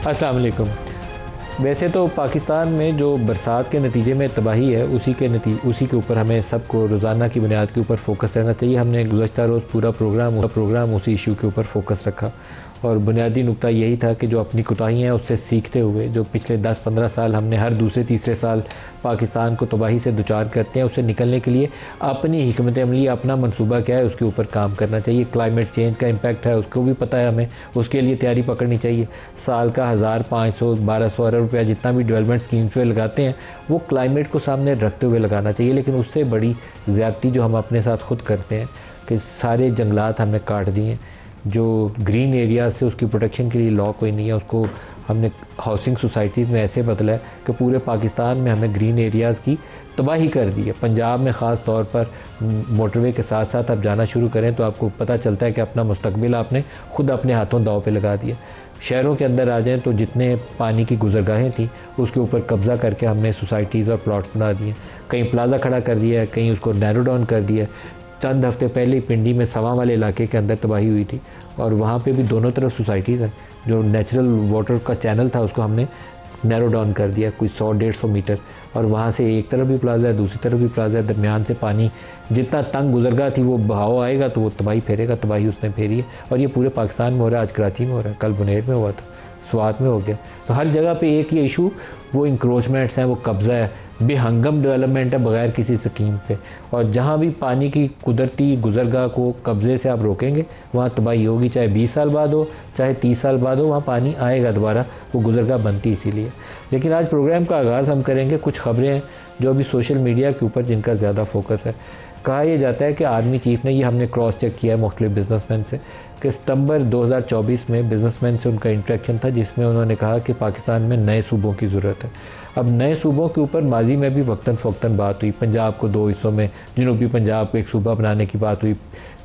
अस्सलाम वालेकुम। वैसे तो पाकिस्तान में जो बरसात के नतीजे में तबाही है उसी के ऊपर हमें सबको रोज़ाना की बुनियाद के ऊपर फोकस रहना चाहिए। हमने गुज़श्ता रोज़ पूरा प्रोग्राम उसी इशू के ऊपर फोकस रखा और बुनियादी नुक्ता यही था कि जो अपनी कोताहियाँ हैं उससे सीखते हुए जो पिछले 10-15 साल हमने हर दूसरे तीसरे साल पाकिस्तान को तबाही से दुचार करते हैं, उससे निकलने के लिए अपनी हिकमत अमली, अपना मनसूबा क्या है उसके ऊपर काम करना चाहिए। क्लाइमेट चेंज का इम्पैक्ट है उसको भी पता है हमें, उसके लिए तैयारी पकड़नी चाहिए। साल का 1500-1200 अरब रुपया जितना भी डेवलपमेंट स्कीम्स पे लगाते हैं वो क्लाइमेट को सामने रखते हुए लगाना चाहिए। लेकिन उससे बड़ी ज़्यादती जो हम अपने साथ खुद करते हैं कि सारे जंगलात हमने काट दिए, जो ग्रीन एरियाज से उसकी प्रोटेक्शन के लिए लॉ कोई नहीं है, उसको हमने हाउसिंग सोसाइटीज़ में ऐसे बदला है कि पूरे पाकिस्तान में हमें ग्रीन एरियाज़ की तबाही कर दी है। पंजाब में ख़ास तौर पर मोटरवे के साथ साथ आप जाना शुरू करें तो आपको पता चलता है कि अपना मुस्तकबिल आपने खुद अपने हाथों दाव पे लगा दिया। शहरों के अंदर आ जाएँ तो जितने पानी की गुजरगाहें थी उसके ऊपर कब्ज़ा करके हमने सोसाइटीज़ और प्लॉट्स बना दिए, कहीं प्लाजा खड़ा कर दिया है, कहीं उसको नैरो डाउन कर दिया है। चंद हफ्ते पहले पिंडी में सवा वाले इलाके के अंदर तबाही हुई थी और वहाँ पे भी दोनों तरफ सोसाइटीज़ हैं। जो नेचुरल वाटर का चैनल था उसको हमने नैरो डाउन कर दिया कोई 100-150 मीटर, और वहाँ से एक तरफ भी प्लाजा है, दूसरी तरफ भी प्लाजा है, दरमियान से पानी जितना तंग गुजरगा थी वो बहाव आएगा तो वो तबाही फेरेगा। तबाही उसने फेरी है और ये पूरे पाकिस्तान में हो रहा है। आज कराची में हो रहा है, कल बुनेर में हुआ था, स्वात में हो गया। तो हर जगह पे एक ही इशू, वो इंक्रोचमेंट्स हैं, वो कब्ज़ा है, बेहंगम डेवलपमेंट है बग़ैर किसी स्कीम पे। और जहाँ भी पानी की कुदरती गुजरगाह को कब्ज़े से आप रोकेंगे वहाँ तबाही होगी, चाहे 20 साल बाद हो चाहे 30 साल बाद हो, वहाँ पानी आएगा दोबारा, वो गुजरगाह बनती इसीलिए। लेकिन आज प्रोग्राम का आगाज़ हम करेंगे कुछ ख़बरें हैं जो अभी सोशल मीडिया के ऊपर जिनका ज़्यादा फोकस है। कहा यह जाता है कि आर्मी चीफ़ ने, ये हमने क्रॉस चेक किया है मुख्तलिफ बिजनेसमैन से, कि सितंबर 2024 में बिजनेसमैन से उनका इंटरेक्शन था जिसमें उन्होंने कहा कि पाकिस्तान में नए सूबों की ज़रूरत है। अब नए सूबों के ऊपर माजी में भी वक्तन फ़वक्तन बात हुई। पंजाब को 2 हिस्सों में, जनूबी पंजाब को एक सूबा बनाने की बात हुई।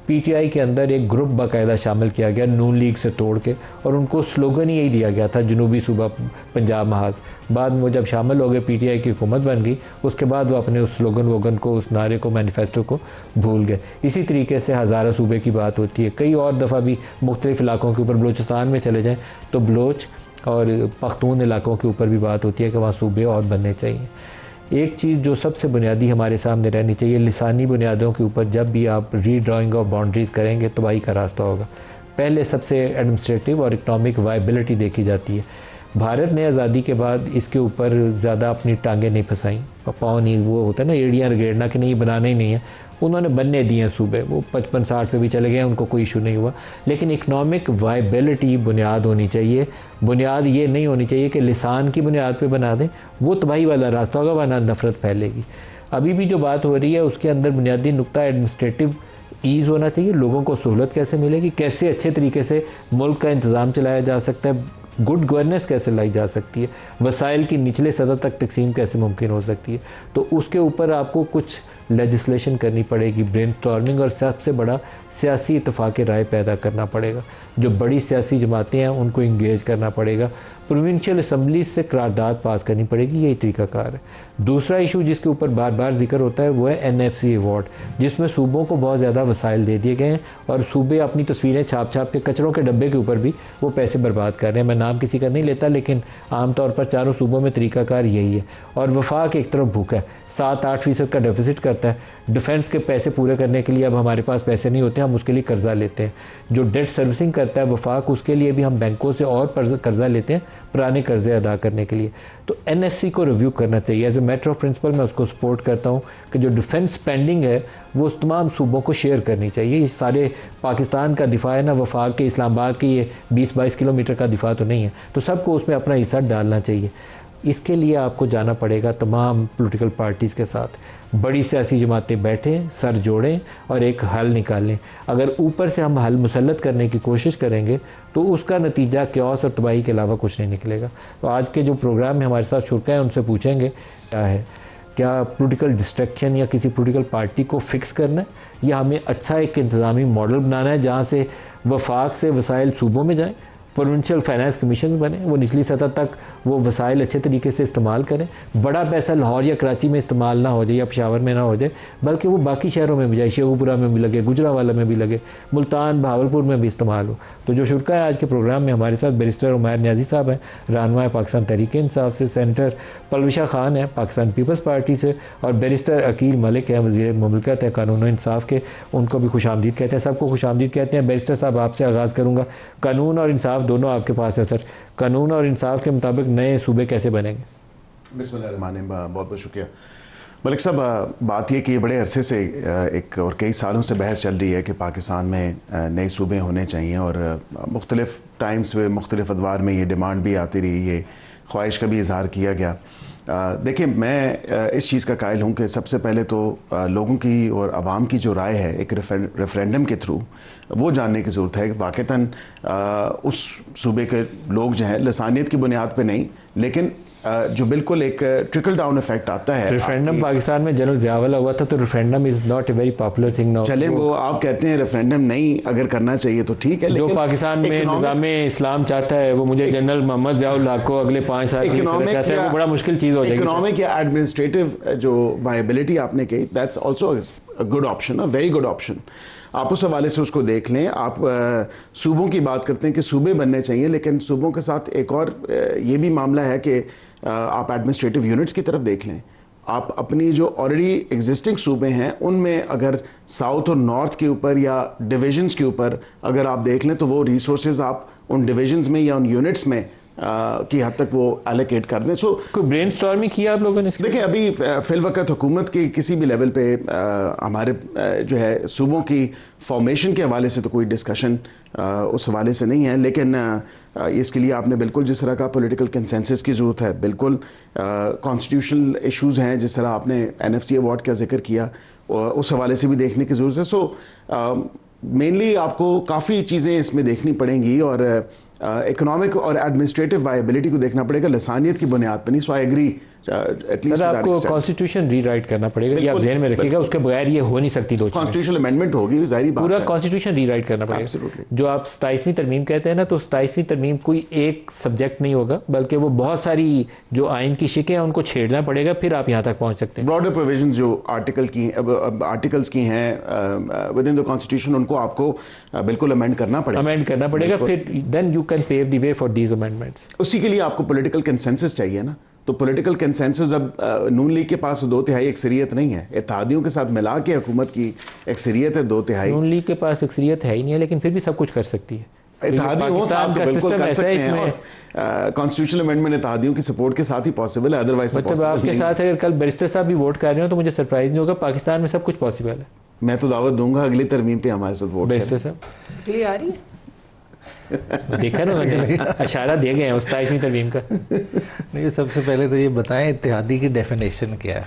पीटीआई के अंदर एक ग्रुप बाकायदा शामिल किया गया नून लीग से तोड़ के, और उनको स्लोगन यही दिया गया था, जनूबी सूबा पंजाब महाज। बाद में वो जब शामिल हो गए, पीटीआई की हुकूमत बन गई, उसके बाद वो अपने उस स्लोगन को, उस नारे को, मैनिफेस्टो को भूल गए। इसी तरीके से हज़ारा सूबे की बात होती है। कई और दफ़ा भी मुख्तलिफ इलाकों के ऊपर, बलूचिस्तान में चले जाएँ तो बलोच और पख्तून इलाकों के ऊपर भी बात होती है कि वहाँ सूबे और बनने चाहिए। एक चीज़ जो सबसे बुनियादी हमारे सामने रहनी चाहिए, लिसानी बुनियादों के ऊपर जब भी आप रीड्राइंग ऑफ बाउंड्रीज़ करेंगे तबाही का रास्ता होगा। पहले सबसे एडमिनिस्ट्रेटिव और इकनॉमिक वायबिलिटी देखी जाती है। भारत ने आज़ादी के बाद इसके ऊपर ज़्यादा अपनी टांगें नहीं फंसाई, पाँव नहीं, वो होता है ना एड़ियाँ रगेड़ना कि नहीं बनाने ही नहीं है, उन्होंने बनने दिए सूबे। वो 55-60 पे भी चले गए, उनको कोई इशू नहीं हुआ। लेकिन इकनॉमिक वायबिलिटी बुनियाद होनी चाहिए। बुनियाद ये नहीं होनी चाहिए कि लिसान की बुनियाद पे बना दें, वो तबाही वाला रास्ता होगा, वरना नफ़रत फैलेगी। अभी भी जो बात हो रही है उसके अंदर बुनियादी नुक्ता एडमिनिस्ट्रेटिव ईज़ होना चाहिए। लोगों को सहूलत कैसे मिलेगी, कैसे अच्छे तरीके से मुल्क का इंतज़ाम चलाया जा सकता है, गुड गवर्नेंस कैसे लाई जा सकती है, वसाइल की निचले सतह तक तकसीम कैसे मुमकिन हो सकती है, तो उसके ऊपर आपको कुछ लेजिस्लेशन करनी पड़ेगी, ब्रेनस्टॉर्मिंग, और सबसे बड़ा सियासी इत्तेफाक राय पैदा करना पड़ेगा। जो बड़ी सियासी जमातें हैं उनको इंगेज करना पड़ेगा, प्रोविंशियल असम्बली से करारदाद पास करनी पड़ेगी, यही तरीकाकार है। दूसरा इशू जिसके ऊपर बार बार जिक्र होता है वो है NFC अवार्ड, जिसमें सूबों को बहुत ज़्यादा वसाइल दे दिए गए हैं और सूबे अपनी तस्वीरें छाप के कचरों के डब्बे के ऊपर भी वो पैसे बर्बाद कर रहे हैं। मैं नाम किसी का नहीं लेता, लेकिन आमतौर पर चारों सूबों में तरीकाकार यही है। और वफाक एक तरफ भूखा है, 7-8% का डेफिसिट करता है। डिफेंस के पैसे पूरे करने के लिए अब हमारे पास पैसे नहीं होते, हम उसके लिए कर्जा लेते हैं। जो डेट सर्विसिंग करता है वफाक, उसके लिए भी हम बैंकों से और कर्जा लेते हैं पुराने कर्जे अदा करने के लिए। तो NFC को रिव्यू करना चाहिए। As a matter of principle मैं उसको सपोर्ट करता हूँ कि जो डिफेंस स्पेंडिंग है वो उस तमाम सूबों को शेयर करनी चाहिए। ये सारे पाकिस्तान का दिफा है ना, वफाक के इस्लामाबाद के ये 20-22 किलोमीटर का दिफा तो नहीं है, तो सबको उसमें अपना हिस्सा डालना चाहिए। इसके लिए आपको जाना पड़ेगा तमाम पॉलिटिकल पार्टीज़ के साथ, बड़ी सियासी जमातें बैठें, सर जोड़ें और एक हल निकालें। अगर ऊपर से हम हल मुसल्लत करने की कोशिश करेंगे तो उसका नतीजा क्यास और तबाही के अलावा कुछ नहीं निकलेगा। तो आज के जो प्रोग्राम में हमारे साथ शुरका है उनसे पूछेंगे क्या है, क्या पॉलिटिकल डिस्ट्रैक्शन या किसी पॉलिटिकल पार्टी को फिक्स करना है, या हमें अच्छा एक इंतज़ामी मॉडल बनाना है जहाँ से वफाक से वसाइल सूबों में जाएँ प्रोविंशियल फाइनेंस कमीशन बने, वो निचली सतह तक वो वसाइल अच्छे तरीके से इस्तेमाल करें। बड़ा पैसा लाहौर या कराची में इस्तेमाल ना हो जाए या पेशावर में ना हो जाए, बल्कि वो बाकी शहरों में भी जाए, शेखुपुरा में भी लगे, गुजरावाला में भी लगे, मुल्तान बहावलपुर में भी इस्तेमाल हो। तो जो शुरा है आज के प्रोग्राम में हमारे साथ बैरिस्टर उमैर नियाज़ी साहब हैं, रहनुमा पाकिस्तान तहरीक इंसाफ से, सेनेटर पलविशा खान है पाकिस्तान पीपल्स पार्टी से, और बैरिस्टर अकील मलिक हैं वज़ीर मुमलिकत है कानून और इंसाफ के, उनको भी खुशामदीद कहते हैं। सबको खुशामदीद कहते हैं। बैरिस्टर साहब आपसे आगाज़ करूँगा, कानून और इंसाफ दोनों आपके पास है सर, कानून और इंसाफ के मुताबिक नए सूबे कैसे बनेंगे? बिस्मिल्लाह, बहुत बहुत शुक्रिया मलिक साहब। बात यह कि बड़े अरसे से एक और कई सालों से बहस चल रही है कि पाकिस्तान में नए सूबे होने चाहिए, और मुख्तलिफ़ टाइम्स में मुख्तलिफ़ अदवार में ये डिमांड भी आती रही, ये ख्वाहिश का भी इजहार किया गया। देखिए, मैं इस चीज़ का कायल हूँ कि सबसे पहले तो लोगों की और आवाम की जो राय है एक रेफरेंडम के थ्रू वो जानने की ज़रूरत है कि वाक़तन उस सूबे के लोग जो हैं लसानियत की बुनियाद पे नहीं, लेकिन जो बिल्कुल एक ट्रिकल डाउन इफेक्ट आता है। रेफरेंडम पाकिस्तान में जनरल ज़िया वाला हुआ था, तो referendum is not a very popular thing now. चलें, वो आप कहते हैं रेफरेंडम नहीं अगर करना चाहिए तो ठीक है, जो पाकिस्तान में निज़ाम इस्लाम चाहता है वो मुझे जनरल मोहम्मद ज़िया को अगले 5 साल के लिए चाहता है, वो बड़ा मुश्किल चीज़ हो जाएगी। इकोनॉमिक या एडमिनिस्ट्रेटिव जो वायबिलिटी आपने कही, that's also a good option, a very good option. आप उस हवाले से उसको देख लें। आप सूबों की बात करते हैं कि सूबे बनने चाहिए, लेकिन सूबों के साथ एक और ये भी मामला है कि आप एडमिनिस्ट्रेटिव यूनिट्स की तरफ देख लें। आप अपनी जो ऑलरेडी एग्जिस्टिंग सूबे हैं उनमें अगर साउथ और नॉर्थ के ऊपर या डिविजन्स के ऊपर अगर आप देख लें, तो वो रिसोर्सेज आप उन डिविजन्स में या उन यूनिट्स में की हद तक वो एलोकेट कर दें। सो कोई ब्रेनस्टॉर्मिंग किया आप लोगों ने? देखिए, अभी फिल वक्त हुकूमत के किसी भी लेवल पे हमारे जो है सूबों की फॉर्मेशन के हवाले से तो कोई डिस्कशन उस हवाले से नहीं है, लेकिन इसके लिए आपने बिल्कुल जिस तरह का पॉलिटिकल कंसेंसस की ज़रूरत है, बिल्कुल कॉन्स्टिट्यूशनल इश्यूज़ हैं जिस तरह आपने NFC अवार्ड का जिक्र किया, उस हवाले से भी देखने की ज़रूरत है। सो मेनली आपको काफ़ी चीज़ें इसमें देखनी पड़ेंगी, और इकोनॉमिक और एडमिनिस्ट्रेटिव वायबिलिटी को देखना पड़ेगा, लसानियत की बुनियाद पर नहीं। सो आई एग्री। सर, आपको कॉन्स्टिट्यूशन रीराइट करना पड़ेगा, ये आप ज़हन में रखिएगा, उसके बगैर ये हो नहीं सकती। दो कॉन्स्टिट्यूशनल अमेंडमेंट होगी, जाहिर बात है, पूरा कॉन्स्टिट्यूशन रीराइट करना पड़ेगा। जो आप 27वीं तरमीम कहते हैं ना, तो 27वीं तरमीम कोई एक सब्जेक्ट नहीं होगा, बल्कि वो बहुत सारी जो आइन की शिकें हैं उनको छेड़ना पड़ेगा, फिर आप यहाँ तक पहुँच सकते हैं। ब्रॉडर प्रोविजंस जो आर्टिकल्स की हैं विद इन द कॉन्स्टिट्यूशन, उनको आपको बिल्कुल अमेंड करना पड़ेगा, फिर then you can pave the way for these amendments. उसी के लिए आपको पॉलिटिकल कंसेंसस चाहिए ना। तो पॉलिटिकल कंसेंसस अब नून लीग के पास 2/3 अक्सरियत नहीं है, इत्तेहादियों के साथ मिला के हुकूमत की अक्सरियत है 2/3। नून लीग के पास अक्सरियत है ही नहीं है, लेकिन फिर भी सब कुछ कर सकती है। इत्तेहादी हो साथ तो बिल्कुल कर सकते हैं, और कॉन्स्टिट्यूशनल अमेंडमेंट इत्तेहादियों की सपोर्ट के साथ ही पॉसिबल है, अदरवाइज मतलब आपके साथ अगर कल बैरिस्टर साहब भी वोट कर रहे हो तो मुझे सरप्राइज नहीं होगा। पाकिस्तान में सब कुछ पॉसिबल है। मैं तो दावत दूंगा अगली तरमीम पे हमारे साथ वोट। बैरिस्टर साहब ये आ रही है, देखा ना, इशारा दे गए हैं 27वीं तरमीम का। नहीं, सबसे पहले तो ये बताएं इत्तेहादी की डेफिनेशन क्या है,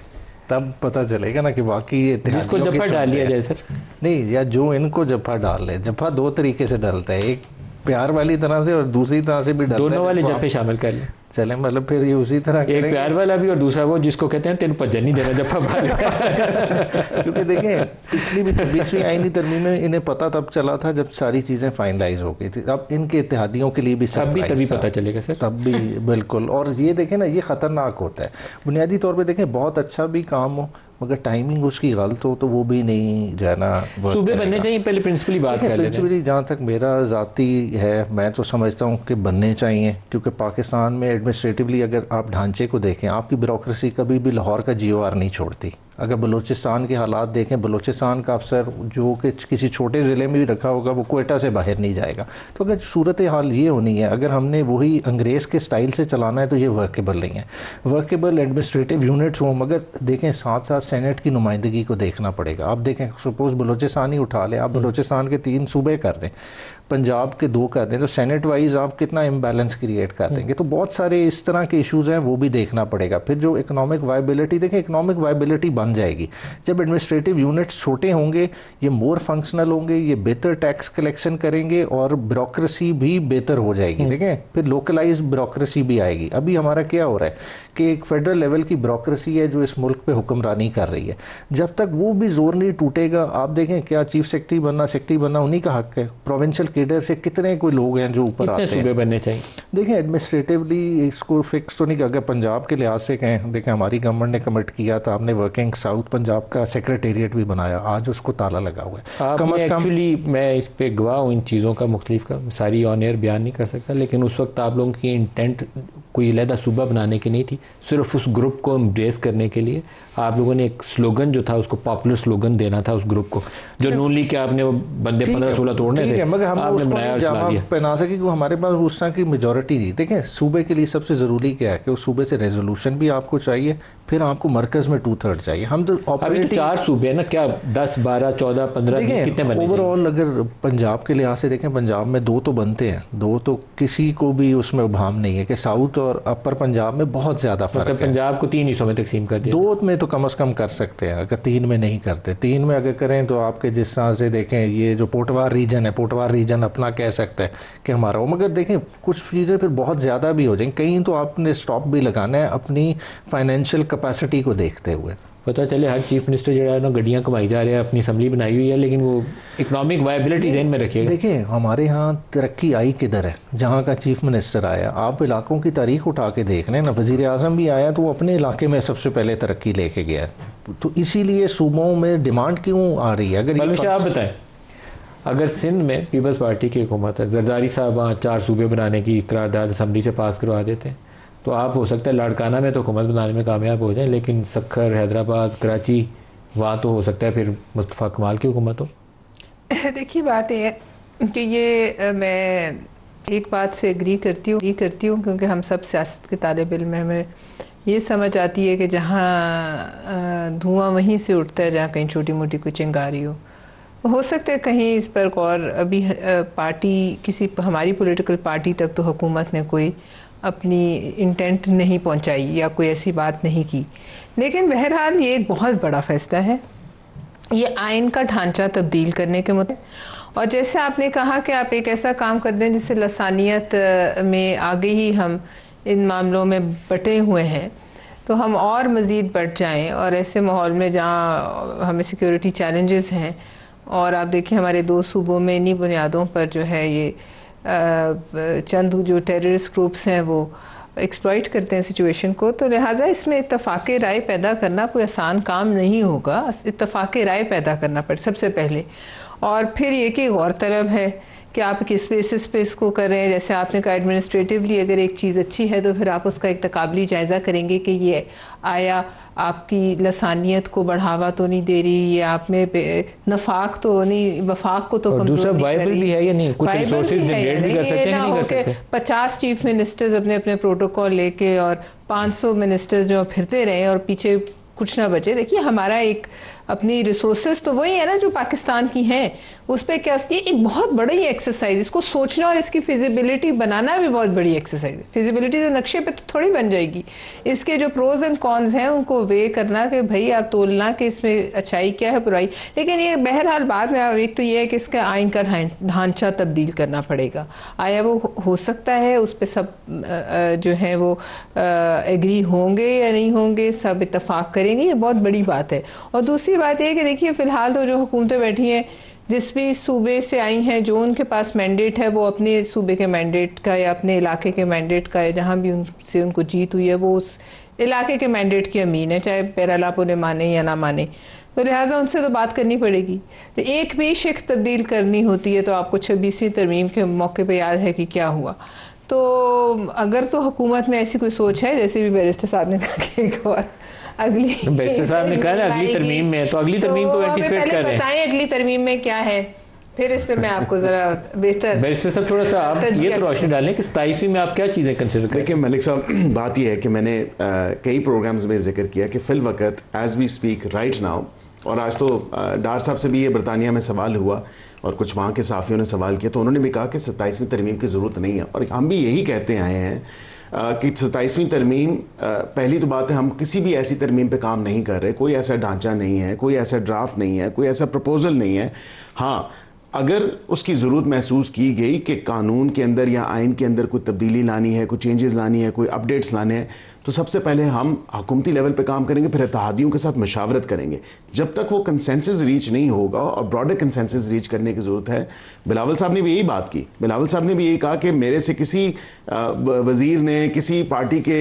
तब पता चलेगा ना कि वाकई जिसको जफ्फा डाल लिया जाए सर। नहीं, या जो इनको जफ्फा डाल ले। जफ्फा 2 तरीके से डलता है, एक प्यार वाली तरह से और दूसरी तरह से भी डलता है। दोनों वाले जफ्फे शामिल कर लें। चले, मतलब फिर ये उसी तरह एक प्यार वाला भी और दूसरा वो जिसको कहते हैं तेन भजन नहीं देना जफ्फा बाल। क्योंकि देखें, पिछली भी 26वीं आईनी तरमीम में इन्हें पता तब चला था जब सारी चीज़ें फाइनलाइज हो गई थी। अब इनके इत्तेहादियों के लिए भी तभी पता चलेगा सर, तब भी बिल्कुल। और ये देखें ना, ये ख़तरनाक होता है। बुनियादी तौर पर देखें, बहुत अच्छा भी काम हो मगर टाइमिंग उसकी गलत हो तो वो भी नहीं जो है ना सूबे बनने चाहिए। पहले प्रिंसिपली बात कर लेते हैं। प्रिंसिपली जहाँ तक मेरा ज़ाती है, मैं तो समझता हूँ कि बनने चाहिए, क्योंकि पाकिस्तान में एडमिनिस्ट्रेटिवली अगर आप ढांचे को देखें, आपकी ब्यूरोक्रेसी कभी भी लाहौर का GOR नहीं छोड़ती। अगर बलूचिस्तान के हालात देखें, बलूचिस्तान का अफसर जो कि किसी छोटे ज़िले में भी रखा होगा वो क्वेटा से बाहर नहीं जाएगा। तो अगर सूरत हाल ये होनी है, अगर हमने वही अंग्रेज़ के स्टाइल से चलाना है तो ये वर्केबल नहीं है। वर्केबल एडमिनिस्ट्रेटिव यूनिट्स हों, मगर देखें साथ साथ सेनेट की नुमाइंदगी को देखना पड़ेगा। आप देखें, सपोज़ बलूचिस्तान ही उठा लें, आप बलूचिस्तान के 3 सूबे कर दें, पंजाब के 2 कर दें, तो सेनेट वाइज आप कितना इम्बैलेंस क्रिएट कर देंगे। तो बहुत सारे इस तरह के इश्यूज़ हैं, वो भी देखना पड़ेगा। फिर जो इकोनॉमिक वायबिलिटी, देखें इकोनॉमिक वायबिलिटी बन जाएगी जब एडमिनिस्ट्रेटिव यूनिट्स छोटे होंगे, ये मोर फंक्शनल होंगे, ये बेहतर टैक्स कलेक्शन करेंगे और ब्यूरोक्रेसी भी बेहतर हो जाएगी। देखें, फिर लोकलाइज ब्यूरोक्रेसी भी आएगी। अभी हमारा क्या हो रहा है कि एक फेडरल लेवल की ब्यूरोक्रेसी है जो इस मुल्क पे हुक्मरानी कर रही है। जब तक वो भी जोर नहीं टूटेगा, आप देखें क्या चीफ सेक्रेटरी बनना उन्हीं का हक है। प्रोविंशियल केडर से कितने कोई लोग हैं जो ऊपर आते हैं। सूबे बनने चाहिए? देखिए एडमिनिस्ट्रेटिवली इसको फिक्स तो नहीं, अगर पंजाब के लिहाज से कहें, देखिए हमारी गवर्नमेंट ने कमिट किया था, हमने वर्किंग साउथ पंजाब का सेक्रेटेरिएट भी बनाया, आज उसको ताला लगा हुआ है। कम से कम एक्चुअली मैं इस पे गवाह हूँ इन चीज़ों का, मुख्तलिफ का सारी ऑन एयर बयान नहीं कर सकता, लेकिन उस वक्त आप लोगों की इंटेंट कोई अलहदा सूबा बनाने की नहीं थी, सिर्फ उस ग्रुप को एम्ब्रेस करने के लिए आप लोगों ने एक स्लोगन जो था उसको पॉपुलर स्लोगन देना था उस ग्रुप को, जो नून लीग के आपने बंदे 15-16 तोड़ने थे, मगर हम आपने बनाया और चला दिया। पहना सके कि हमारे पास उस तरह की मेजॉरिटी थी। देखें सूबे के लिए सबसे ज़रूरी क्या है कि उस सूबे से रेजोल्यूशन भी आपको चाहिए, फिर आपको मरकज़ में 2/3 चाहिए। हम तो अभी तो 4 सूबे हैं ना, क्या 10, 12, 14, 15, 20 कितने बने? ओवरऑल अगर पंजाब के लिहाज से देखें, पंजाब में 2 तो बनते हैं, 2 तो किसी को भी उसमें उभाम नहीं है कि साउथ और अपर पंजाब में बहुत ज़्यादा फर्क है। पंजाब को 3 हिस्सों में तकसीम कर दिया। 2 में तो कम से कम कर सकते हैं, अगर 3 में नहीं करते। 3 में अगर करें तो आपके जिस तरह से देखें, ये जो पोटवार रीजन है, पोटवार रीजन अपना कह सकते हैं कि हमारा हो, मगर देखें कुछ चीज़ें फिर बहुत ज़्यादा भी हो जाएंगी, कहीं तो आपने स्टॉप भी लगाना है अपनी फाइनेंशियल कैपेसिटी को देखते हुए। पता चले हर चीफ मिनिस्टर जो है ना गड्डियाँ कमाई जा रहे हैं, अपनी असम्बली बनाई हुई है, लेकिन वो इकोनॉमिक वायबिलिटी ज़हन में रखिएगा। देखिए हमारे यहाँ तरक्की आई किधर है, जहाँ का चीफ मिनिस्टर आया, आप इलाकों की तारीख उठा के देख लें ना, वज़ीर आज़म भी आया तो वो अपने इलाके में सबसे पहले तरक्की लेके गया, तो इसीलिए सूबों में डिमांड क्यों आ रही है? अगर आप बताएं, अगर सिंध में पीपल्स पार्टी की हुकूमत है, जरदारी साहब वहाँ 4 सूबे बनाने की करारदाद असम्बली से पास करवा देते हैं, तो आप हो सकता है लाड़काना में तो हुकूमत बनाने में कामयाब हो जाए, लेकिन सक्खर, हैदराबाद, कराची, वहाँ तो हो सकता है फिर मुस्तफ़ा कमाल की हुकूमत हो। देखिए बात यह है कि ये मैं एक बात से एग्री करती हूँ क्योंकि हम सब सियासत के तालिब इल्म हैं, हमें ये समझ आती है कि जहाँ धुआं वहीं से उठता है जहाँ कहीं छोटी मोटी कोई चिंगारी हो सकता है कहीं इस पर गौर अभी पार्टी किसी हमारी पॉलिटिकल पार्टी तक तो हुकूमत ने कोई अपनी इंटेंट नहीं पहुंचाई या कोई ऐसी बात नहीं की, लेकिन बहरहाल ये एक बहुत बड़ा फैसला है, ये आइन का ढांचा तब्दील करने के मुद्दे। और जैसे आपने कहा कि आप एक ऐसा काम कर दें जिससे लसानियत में आगे ही हम इन मामलों में बटे हुए हैं, तो हम और मज़ीद बढ़ जाएं, और ऐसे माहौल में जहाँ हमें सिक्योरिटी चैलेंजेस हैं, और आप देखिए हमारे 2 सूबों में इन्हीं बुनियादों पर जो है ये चंद जो टेररिस्ट ग्रुप्स हैं वो एक्सप्लॉइट करते हैं सिचुएशन को, तो लिहाजा इसमें इत्तफाक़ राय पैदा करना कोई आसान काम नहीं होगा। इत्तफाक़ राय पैदा करना पड़े सबसे पहले, और फिर ये कि गौरतलब है कि आप किस बेसिस पे इसको कर रहे हैं। जैसे आपने कहा एडमिनिस्ट्रेटिवली अगर एक चीज़ अच्छी है तो फिर आप उसका एक तकाबली जायज़ा करेंगे कि ये आया आपकी लसानियत को बढ़ावा तो नहीं दे रही, ये आप में नफाक तो नहीं, वफाक को तो कमज़ोर नहीं कर रही, भी है या नहीं, कुछ रिसोर्सेज जनरेट भी कर सकते हैं, नहीं कर सकते। 50 चीफ मिनिस्टर्स अपने अपने प्रोटोकॉल लेके और 500 मिनिस्टर्स जो फिरते रहे और पीछे कुछ ना बचे। देखिए हमारा एक अपनी रिसोर्सेज तो वही है ना जो पाकिस्तान की हैं, उस पर क्या ये एक बहुत बड़ी एक्सरसाइज, इसको सोचना और इसकी फिजिबिलिटी बनाना भी बहुत बड़ी एक्सरसाइज है। फिजिबिलिटी तो नक्शे पे तो थोड़ी बन जाएगी, इसके जो प्रोज एंड कॉन्स हैं उनको वे करना कि भाई आप तोलना कि इसमें अच्छाई क्या है बुराई। लेकिन ये बहरहाल बाद में एक तो ये है कि इसका आइन का ढांचा तब्दील करना पड़ेगा, आया वो हो सकता है उस पर सब जो है वो एग्री होंगे या नहीं होंगे, सब इत्तफाक करेंगे, ये बहुत बड़ी बात है। और दूसरी बात यह है कि देखिए फ़िलहाल तो जो हुकूमतें बैठी हैं जिस भी सूबे से आई हैं, जो उनके पास मैंडेट है वो अपने सूबे के मैंडेट का या अपने इलाके के मैंडेट का, या जहाँ भी उनसे उनको जीत हुई है वो उस इलाके के मैंडेट की अमीन है, चाहे बहरहाल आप उन्हें माने या ना माने, तो लिहाजा उनसे तो बात करनी पड़ेगी। तो एक भी शिक तब्दील करनी होती है तो आपको 26वीं तरमीम के मौके पर याद है कि क्या हुआ। तो अगर तो हुकूमत में ऐसी कोई सोच है, जैसे भी बैरिस्टर साहब ने कहा कि एक और अगली बैरिस्टर साहब ने कहा अगली तरमीम में, तो अगली तरमीम को एंटिसिपेट कर रहे हैं, बताएं अगली तरमीम में क्या है, फिर इस पे मैं आपको जरा बेहतर बैरिस्टर साहब थोड़ा सा आप ये तो रोशनी डालें कि 27वीं में आप क्या चीज़ें कंसिडर करें। देखिए मलिक साहब, बात यह है कि मैंने कई प्रोग्राम्स में जिक्र किया कि फिल वक्त as we speak right now, और आज तो डार साहब से भी ये बरतानिया में सवाल हुआ और कुछ वहाँ के साफ़ियों ने सवाल किया, तो उन्होंने भी कहा कि 27वीं तरमीम की ज़रूरत नहीं है, और हम भी यही कहते आए हैं कि 27वीं तरमीम, पहली तो बात है हम किसी भी ऐसी तरमीम पे काम नहीं कर रहे, कोई ऐसा ढांचा नहीं है, कोई ऐसा ड्राफ्ट नहीं है, कोई ऐसा प्रपोजल नहीं है। हाँ, अगर उसकी ज़रूरत महसूस की गई कि कानून के अंदर या आइन के अंदर कोई तब्दीली लानी है, कोई चेंजेस लानी है, कोई अपडेट्स लाने हैं, तो सबसे पहले हम हुकूमती लेवल पे काम करेंगे, फिर इत्तेहादियों के साथ मशावरत करेंगे। जब तक वो कंसेंसस रीच नहीं होगा, और ब्रॉडर कंसेंसस रीच करने की ज़रूरत है। बिलावल साहब ने भी यही बात की, बिलावल साहब ने भी यही कहा कि मेरे से किसी वज़ीर ने, किसी पार्टी के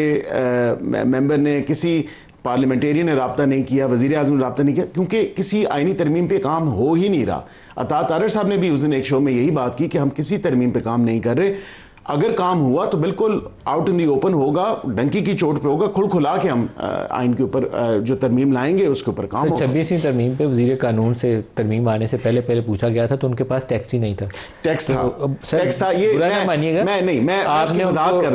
मेंबर ने, किसी पार्लियामेंटेरियन ने रब्ता नहीं किया, वज़ीर आज़म ने रब्ता नहीं किया, क्योंकि किसी आइनी तरमीम पे काम हो ही नहीं रहा। अता तारर साहब ने भी उस दिन एक शो में यही बात की कि हम किसी तरमीम पे काम नहीं कर रहे। अगर काम हुआ तो बिल्कुल आउट इन दी ओपन होगा, डंकी की चोट पे होगा, खुला के हम आइन के ऊपर जो तरमीम लाएंगे उसके ऊपर काम होगा। 26वीं तरमीम पे वज़ीर कानून से तरमीम आने से पहले पूछा गया था तो उनके पास टेक्स्ट ही नहीं था। टैक्स था, टैक्स था। ये मानिएगा, मैं आपने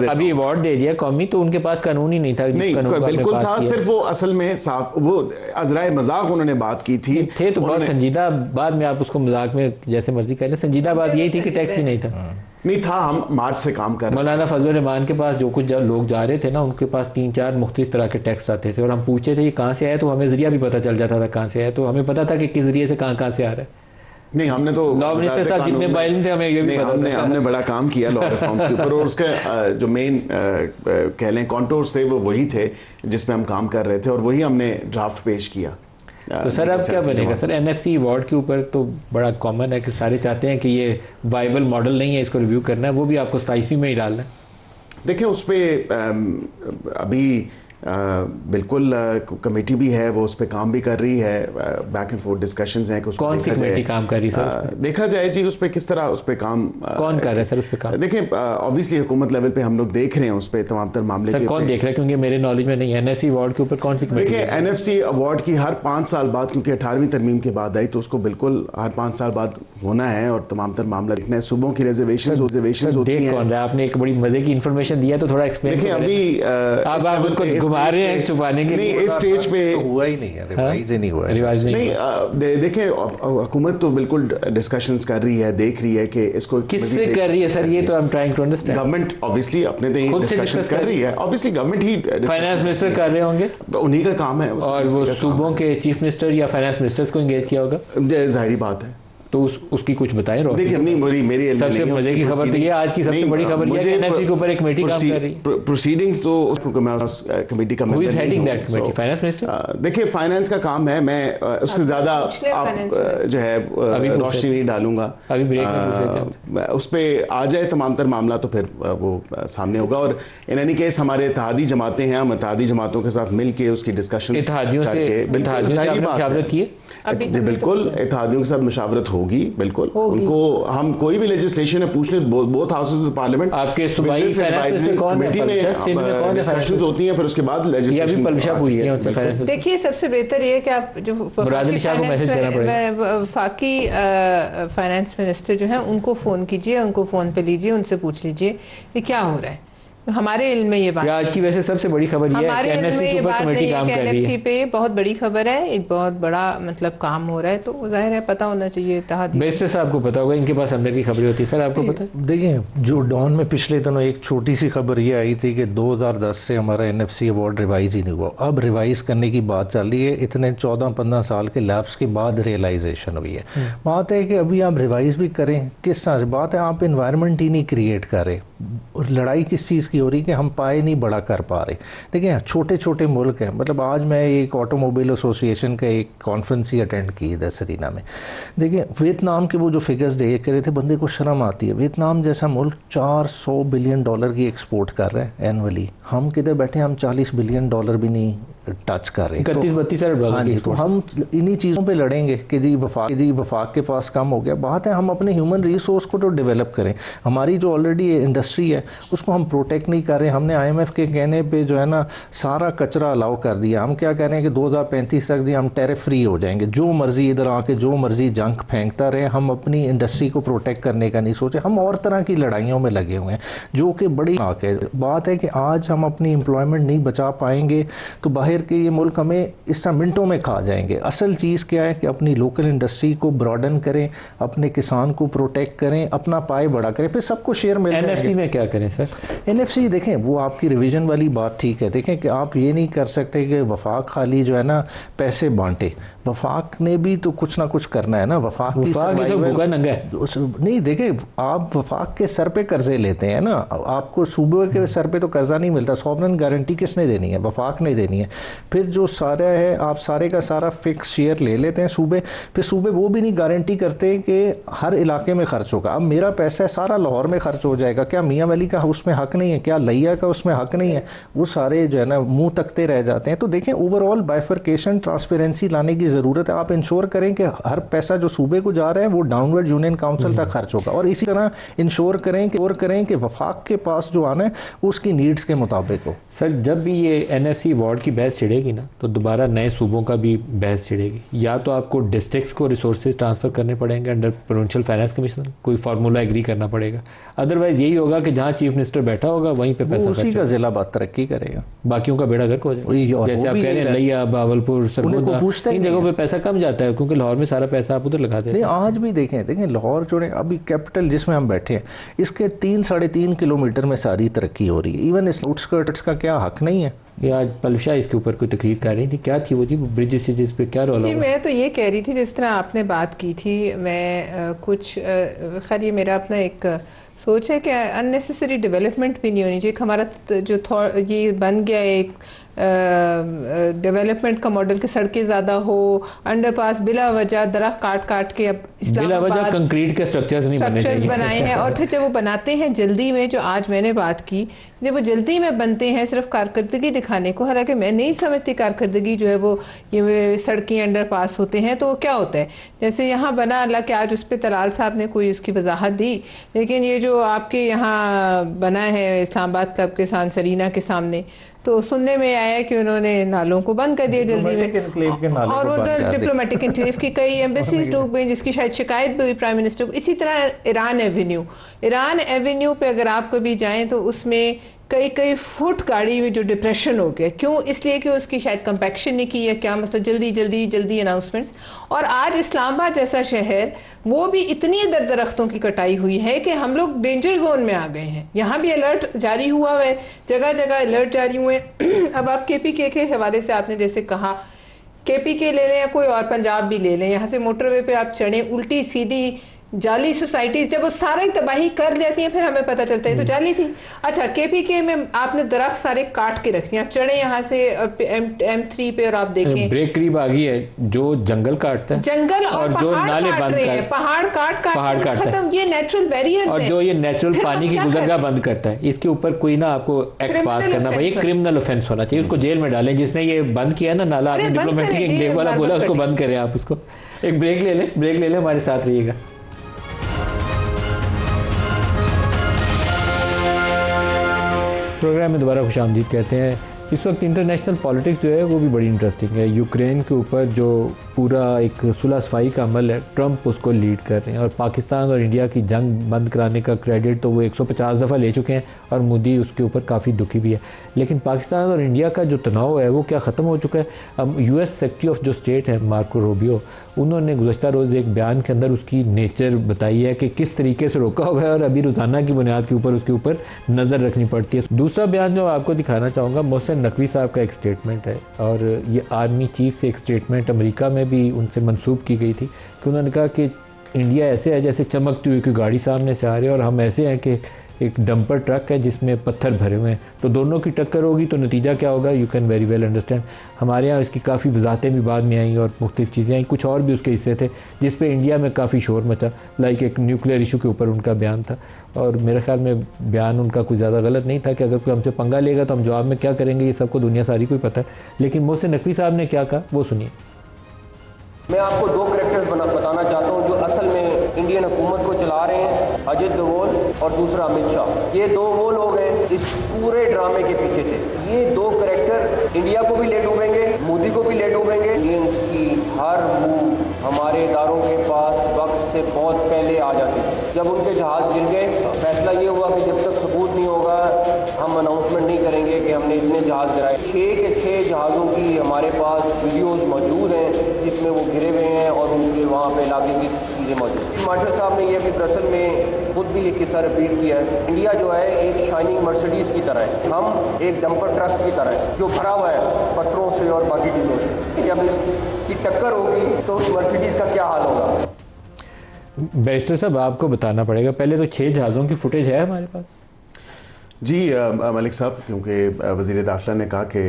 अभी अवार्ड दे दिया कौमी, तो उनके पास कानून ही नहीं था। नहीं, बिल्कुल था, सिर्फ वो असल में साफ वो अज़राए मजाक उन्होंने बात की थी थे तो बहुत संजीदा। बाद में आप उसको मजाक में जैसे मर्जी कह लें, संजीदा बात यही थी कि टैक्स भी नहीं था। नहीं था, हम मार्च से काम कर रहे। मौलाना फजल रहमान के पास जो कुछ लोग जा रहे थे ना, उनके पास 3-4 मुख्तलिफ तरह के टैक्स आते थे, और हम पूछते थे ये कहाँ से आया, तो हमें जरिया भी पता चल जाता था कहाँ से आया, तो हमें पता था कि किस जरिए से कहाँ से आ रहा है। नहीं, हमने तो लॉ मिनिस्टर साहब जितने बाइल थे हमें ये भी पता था। हमने बड़ा काम किया लॉ रिफॉर्म्स के ऊपर, और उसके जो मेन कह लें कॉन्टोर्स थे वो वही थे जिसमें हम काम कर रहे थे, और वही हमने ड्राफ्ट पेश किया। तो सर अब क्या बनेगा सर? एनएफसी अवार्ड के ऊपर तो बड़ा कॉमन है कि सारे चाहते हैं कि ये वाइबल मॉडल नहीं है, इसको रिव्यू करना है, वो भी आपको 27वीं में ही डालना है। देखिए उस पर अभी बिल्कुल कमेटी भी है, वो उस पर काम भी कर रही है, बैक एंड फोर्थ डिस्कशंस हैं कि उसको कौन सी कमेटी काम कर रही है सर? देखा जाए जी उस पर किस तरह उस पर काम कौन कर रहा है सर? उस पर काम देखिए ऑब्वियसली हुकूमत लेवल पे हम लोग देख रहे हैं उस पर तमाम तर मामले। सर कौन देख रहा है? क्योंकि मेरे नॉलेज में नहीं। एनएफसी अवार्ड के ऊपर कौन सी कमेटी? देखिए एनएफसी अवार्ड की हर 5 साल बाद, क्योंकि 18वीं तरमीम के बाद आई, तो उसको बिल्कुल हर 5 साल बाद होना है, और तमाम तर मामला देखना है। सूबों की रिजर्वेशन होती हैं। कौन रहा है? आपने एक बड़ी मजे की इन्फॉर्मेशन दिया, तो थोड़ा एक्सप्लेन। देखिए अभी आप उसको घुमा रहे हैं छुपाने के लिए। इस स्टेज पे हुआ ही नहीं है, रिवाइज ही नहीं हुआ है। रिवाइज नहीं। देखिए हुकूमत तो बिल्कुल डिस्कशंस कर रही है, देख रही है कि इसको किससे कर रही है सर? ये तो I am trying to understand. Government obviously अपने डिस्कशंस कर रही है, ऑब्वियसली गवर्नमेंट ही। फाइनेंस मिनिस्टर कर रहे होंगे, उन्हीं का काम है। और वो सूबों के चीफ मिनिस्टर या फाइनेंस मिनिस्टर्स को एंगेज किया होगा, जाहिर बात है। तो उसकी कुछ बताएं। देखिए मेरी सबसे मजे की खबर तो ये, आज की सबसे बड़ी खबर ये है कि एनएफसी के ऊपर एक कमेटी काम कर रही है। प्रोसीडिंग्स तो उस कमेटी का who is heading that committee? Finance minister. देखिए फाइनेंस का काम है, मैं उससे ज्यादा आप जो है रोशनी नहीं डालूंगा। अभी ब्रेक में पूछ लेते हैं उस पर आ जाए तमाम तर मामला, तो फिर वो सामने होगा। और इन एनी केस हमारे इत्तेहादी जमातें हैं, हम इत्तेहादी जमातों के साथ मिल के उसकी डिस्कशन इत्तेहादियों से मुशावरत किए। बिल्कुल इत्तेहादियों के साथ मुशावरत होगी, बिल्कुल उनको हम कोई भी लेजिस्लेशन है पूछ ले, बोथ हाउसेस ऑफ पार्लियामेंट आपके सूबाई फाइनेंस मिनिस्टर कौन है? डिस्कशंस होती हैं, फिर उसके बाद लेजिस्लेशन पूछती है। देखिए सबसे बेहतर ये है कि आप जो वफाकी फाइनेंस मिनिस्टर जो है उनको फ़ोन कीजिए, उनको फ़ोन पे लीजिए, उनसे पूछ लीजिए कि क्या हो रहा है। हमारे इल्म में ये बात, आज की वैसे सबसे बड़ी खबर ये है कि एनएफसी के ऊपर कमेटी काम कर रही है। एनएफसी पे बहुत बड़ी खबर है, एक बहुत बड़ा मतलब काम हो रहा है, तो जाहिर है पता होना चाहिए। इत्तेहादी बेस्टर साहब को पता होगा, इनके पास अंदर की खबरें होती है। सर आपको पता है? देखिए जो डॉन में पिछले दिनों एक छोटी सी खबर ये आई थी कि 2010 से हमारा एनएफसी अवार्ड रिवाइज ही नहीं हुआ। अब रिवाइज करने की बात चल रही है, इतने 14-15 साल के लैप्स के बाद रियलाइजेशन हुई है। बात है कि अभी आप रिवाइज भी करें किस तरह से? बात है आप इन्वायरमेंट ही नहीं क्रिएट करें, और लड़ाई किस चीज़ की हो रही कि हम पाए नहीं बड़ा कर पा रहे। देखिए छोटे छोटे मुल्क हैं, मतलब आज मैं एक ऑटोमोबाइल एसोसिएशन का एक कॉन्फ्रेंस ही अटेंड की इधर सरीना में। देखिए वियतनाम के वो जो फिगर्स देख रहे थे, बंदे को शर्म आती है। वियतनाम जैसा मुल्क $400 बिलियन की एक्सपोर्ट कर रहे हैं एनुअली। हम किधर बैठे, हम $40 बिलियन भी नहीं टच कर रहे हैं। 31-32 अरब डॉलर की। तो हम इन्हीं चीज़ों पे लड़ेंगे कि जी वफाक के पास कम हो गया। बात है हम अपने ह्यूमन रिसोर्स को तो डेवलप करें। हमारी जो ऑलरेडी इंडस्ट्री है उसको हम प्रोटेक्ट नहीं कर रहे। हमने IMF के कहने पे जो है ना सारा कचरा अलाउ कर दिया। हम क्या कह रहे हैं कि 2035 तक जी हम टैरिफ फ्री हो जाएंगे, जो मर्जी इधर आके जो मर्जी जंक फेंकता रहे। हम अपनी इंडस्ट्री को प्रोटेक्ट करने का नहीं सोचे, हम और तरह की लड़ाइयों में लगे हुए हैं जो कि बड़ी बात है कि आज हम अपनी एम्प्लॉयमेंट नहीं बचा पाएंगे तो बाहर के ये मुल्क हमें इस तरह मिनटों में खा जाएंगे। असल चीज़ क्या है कि अपनी लोकल इंडस्ट्री को ब्रॉडन करें, अपने किसान को प्रोटेक्ट करें, अपना पाए बड़ा करें, फिर सबको शेयर मिल जाएगा। एनएफसी में क्या करें सर? एनएफसी देखें वो आपकी रिवीजन वाली बात ठीक है। देखें कि आप ये नहीं कर सकते कि वफाक खाली जो है ना पैसे बांटे। वफाक ने भी तो कुछ ना कुछ करना है ना। वफाक की नहीं, देखें आप वफाक के सर पे कर्जे लेते हैं ना, आपको सूबे के सर पे तो कर्जा नहीं मिलता। सॉवरेन गारंटी किसने देनी है? वफाक ने देनी है। फिर जो सारा है आप सारे का सारा फिक्स शेयर ले लेते हैं सूबे, फिर सूबे वो भी नहीं गारंटी करते कि हर इलाके में खर्च होगा। अब मेरा पैसा सारा लाहौर में खर्च हो जाएगा, क्या मियाँ वली का उसमें हक नहीं है? क्या लिया का उसमें हक नहीं है? वो सारे जो है ना मुंह तकते रह जाते हैं। तो देखें ओवरऑल बाइफर्केशन ट्रांसपेरेंसी लाने की ज़रूरत है। आप इंश्योर करें कि हर पैसा जो सूबे को जा रहा है वो डाउनवर्ड यूनियन काउंसिल तक खर्च होगा, और इसी तरह इंश्योर करें कि वफाक के पास जो आना है उसकी नीड्स के मुताबिक हो। सर जब भी ये NFC वार्ड की बहस छिड़ेगी ना तो दोबारा नए सूबों का भी बहस छिड़ेगी। या तो आपको डिस्ट्रिक्ट्स को रिसोर्सेज ट्रांसफ़र करने पड़ेंगे अंडर प्रोविंशियल फाइनेंस कमीशन, कोई फार्मूला एग्री करना पड़ेगा। अदरवाइज यही होगा कि जहाँ चीफ मिनिस्टर बैठा होगा वहीं पे पैसा उसी का जिला बात तरक्की करेगा, बाकियों का बेड़ा गर्क हो जाएगा। जैसे आप कह रहे हैं लिया, बावलपुर, सरगोदा, इन जगहों पे पैसा कम जाता है क्योंकि लाहौर में सारा पैसा आप उधर लगा देते हैं। आज भी देखें लाहौर जो है अभी कैपिटल जिसमें हम बैठे हैं इसके 3-3.5 किलोमीटर में सारी तरक्की हो रही है। इवन इस आउटस्कर्ट्स का क्या हक नहीं है? ये आज पलशा इसके ऊपर कोई तकरीर कर रही थी, क्या थी वो जी ब्रिजेस से जिस पे क्या रोल? जी मैं तो ये कह रही थी जिस तरह आपने बात की थी, मैं कुछ खैर ये मेरा अपना एक सोच है कि अननेसेसरी डेवलपमेंट भी नहीं होनी चाहिए। हमारा जो ये बन गया एक डेवलपमेंट का मॉडल कि सड़कें ज़्यादा हो, अंडरपास बिला वजह दरख्त काट काट के अब बिला वजह कंक्रीट के स्ट्रक्चर्स बनाए हैं। और फिर जब वो बनाते हैं जल्दी में, जो आज मैंने बात की, जब वो जल्दी में बनते हैं सिर्फ कारकर्दगी दिखाने को, हालांकि मैं नहीं समझती कारकर्दगी जो है वो ये सड़कें अंडरपास होते हैं तो क्या होता है। जैसे यहाँ बना, अल्लाह के आज उस पर तलाल साहब ने कोई उसकी वजाहत दी, लेकिन ये जो आपके यहाँ बना है इस्लामाबाद क्लब के साथ सरीना के सामने, तो सुनने में आया कि उन्होंने नालों को बंद कर दिया जल्दी में, और उधर डिप्लोमेटिक एनक्लेव की कई एम्बेसीज डूब गई जिसकी शायद शिकायत भी हुई प्राइम मिनिस्टर को। इसी तरह ईरान एवेन्यू पे अगर आप कभी जाएं तो उसमें कई फुट गाड़ी में जो डिप्रेशन हो गया, क्यों? इसलिए कि उसकी शायद कंपैक्शन नहीं की है, क्या मतलब जल्दी अनाउंसमेंट्स। और आज इस्लामाबाद जैसा शहर, वो भी इतनी दरख्तों की कटाई हुई है कि हम लोग डेंजर जोन में आ गए हैं। यहाँ भी अलर्ट जारी हुआ है, जगह जगह अलर्ट जारी हुए। अब आप KPK के हवाले से आपने जैसे कहा, KPK ले लें या कोई और, पंजाब भी ले लें, यहाँ से मोटरवे पे आप चढ़ें, उल्टी सीधी जाली सोसाइटीज जब वो सारा ही तबाही कर लेती हैं फिर हमें पता चलता है तो जाली थी। अच्छा KPK में आपने दरख्त सारे काट के रख दिए, आप चढ़े यहाँ से M3 पे और आप देखें ब्रेक करीब आ गई है, जो जंगल काटता है, जंगल और जो नाले बंद कर, पहाड़ काट खत्म, ये नेचुरल बैरियर, और जो ये नेचुरल पानी की गुजरगाह बंद करता है, इसके ऊपर कोई ना आपको एक्ट पास करना भाई, क्रिमिनल ऑफेंस होना चाहिए, उसको जेल में डालें। जिसने ये बंद किया ना नाला, आपने डिप्लोमेटिक एनक्लेव वाला बोला, उसको बंद करें आप। उसको एक ब्रेक ले लें, हमारे साथ रहिएगा। प्रोग्राम में दोबारा खुशामदीद कहते हैं। इस वक्त इंटरनेशनल पॉलिटिक्स जो है वो भी बड़ी इंटरेस्टिंग है। यूक्रेन के ऊपर जो पूरा एक सुलह सफाई का अमल है, ट्रंप उसको लीड कर रहे हैं, और पाकिस्तान और इंडिया की जंग बंद कराने का क्रेडिट तो वो 150 दफ़ा ले चुके हैं, और मोदी उसके ऊपर काफ़ी दुखी भी है। लेकिन पाकिस्तान और इंडिया का जो तनाव है वो क्या ख़त्म हो चुका है? अब US सेक्रेटरी ऑफ जो स्टेट है मार्को रूबियो, उन्होंने गुज़श्ता रोज़ एक बयान के अंदर उसकी नेचर बताई है कि किस तरीके से रोका हुआ है, और अभी रोज़ाना की बुनियाद के ऊपर उसके ऊपर नज़र रखनी पड़ती है। दूसरा बयान जो आपको दिखाना चाहूँगा, मोहसिन नकवी साहब का एक स्टेटमेंट है, और ये आर्मी चीफ से एक स्टेटमेंट अमेरिका में भी उनसे मंसूब की गई थी कि उन्होंने कहा कि इंडिया ऐसे है जैसे चमकती हुई कोई गाड़ी सामने से आ रही है, और हम ऐसे हैं कि एक डंपर ट्रक है जिसमें पत्थर भरे हुए हैं, तो दोनों की टक्कर होगी तो नतीजा क्या होगा, you can very well understand. हमारे यहाँ इसकी काफ़ी वजाहतें भी बाद में आई और मुख्तलिफ चीज़ें आई, कुछ और भी उसके हिस्से थे जिस पे इंडिया में काफ़ी शोर मचा, लाइक एक न्यूक्लियर इशू के ऊपर उनका बयान था, और मेरे ख्याल में बयान उनका कुछ ज़्यादा गलत नहीं था कि अगर कोई हमसे पंगा लेगा तो हम जवाब में क्या करेंगे, ये सबको दुनिया सारी को पता है। लेकिन मोहसिन नकवी साहब ने क्या कहा वो सुनिए। मैं आपको दो कैरेक्टर्स बताना चाहता हूँ जो असल में इंडियन हुकूमत को चला रहे हैं, अजित डोभाल और दूसरा अमित शाह। ये दो वो लोग हैं इस पूरे ड्रामे के पीछे थे। ये दो कैरेक्टर इंडिया को भी ले डूबेंगे, मोदी को भी ले डूबेंगे। इंडियंस की हर मूव हमारे इदारों के पास वक्त से बहुत पहले आ जाती थी। जब उनके जहाज़ गिर गए, फैसला ये हुआ कि जब तक सबूत नहीं होगा हम अनाउंसमेंट नहीं करेंगे कि हमने इतने जहाज़ गिराए। 6 के 6 जहाज़ों की हमारे पास वीडियोज़ मौजूद हैं जिसमें वो गिरे हुए हैं और उनके वहाँ पे इलाके की चीज़ें मौजूद। मार्शल साहब ने ये अभी ब्रसल में खुद भी ये किस्सा रिपीट किया है। इंडिया जो है एक शाइनिंग मर्सिडीज़ की तरह है, हम एक डंपर ट्रक की तरह है जो भरा हुआ है पत्थरों से और बाकी चीज़ों से। जब इसकी टक्कर होगी तो उस मर्सिडीज़ का क्या हाल होगा? बैरिस्टर साहब आपको बताना पड़ेगा, पहले तो 6 जहाज़ों की फुटेज है हमारे पास? जी मलिक साहब, क्योंकि वज़ीर दाखिला ने कहा कि